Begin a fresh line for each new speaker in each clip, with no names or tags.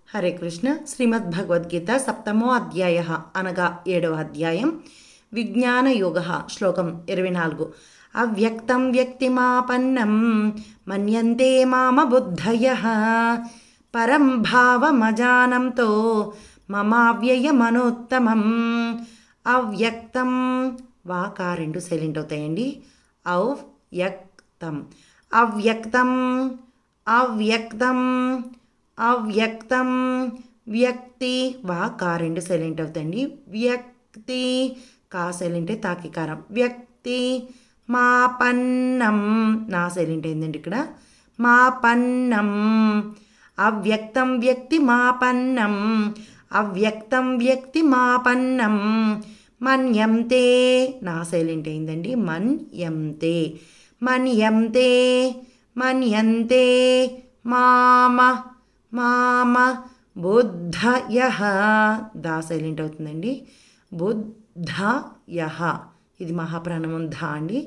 హరే కృష్ణ. శ్రీమద్భగవద్గీత సప్తమో అధ్యాయ అనగా 7వ అధ్యాయం విజ్ఞానయోగ. శ్లోకం 24. అవ్యక్తం వ్యక్తిమాపన్నం మన్యంతే మామ బుద్ధయః పరం భావమజానంతో మమావ్యయమనోత్తమం. అవ్యక్తం వాకా రెండు సైలెంట్ అవుతాయండి. అవ్యక్తం అవ్యక్తం అవ్యక్తం అవ్యక్తం వ్యక్తి వా కా రెండు సైలెంట్ అవుతాయండి. వ్యక్తి కా సైలెంటే తాకికారం. వ్యక్తి మాపన్నం నా సైలెంట్ అయిందండి ఇక్కడ. మాపన్నం అవ్యక్తం వ్యక్తి మాపన్నం అవ్యక్తం వ్యక్తి మాపన్నం మన్యంతే నా సైలెంట్ అయిందండి. మన్యంతే మన్యంతే మన్యంతే మామ మామ బుద్ధయః దా సైలెంట్ అవుతుందండి. బుద్ధయః ఇది మహాప్రాణమం ధా అండి.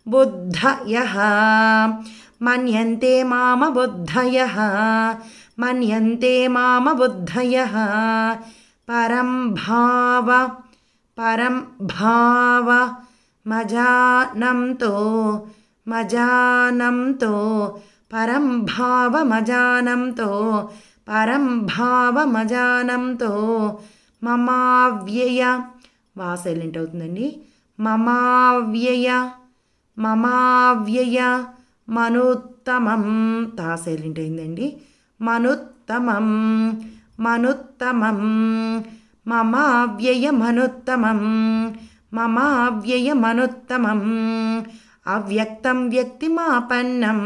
బుద్ధయః మన్యంతే మామ బుద్ధయః మన్యంతే మామ బుద్ధయః పరం భావ పరం భావ మజానంతో మజానంతో పరం భావమజానంతో పరం భావమజానంతో మమావ్యయ వా సైలెంట్ అవుతుందండి. మమావ్యయ మమావ్యయ మనుత్తమం తా సైలెంట్ అయిందండి. మనుత్తమం మనుత్తమం మమావ్యయ మనుత్తమం మమావ్యయ మనుత్తమం అవ్యక్తం వ్యక్తిమాపన్నం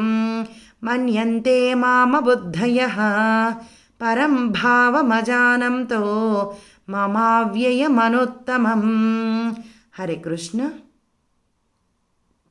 మన్యంతే మామ బుద్ధయః పరం భావమజానంతో మమావ్యయమనుత్తమం. హరే కృష్ణ.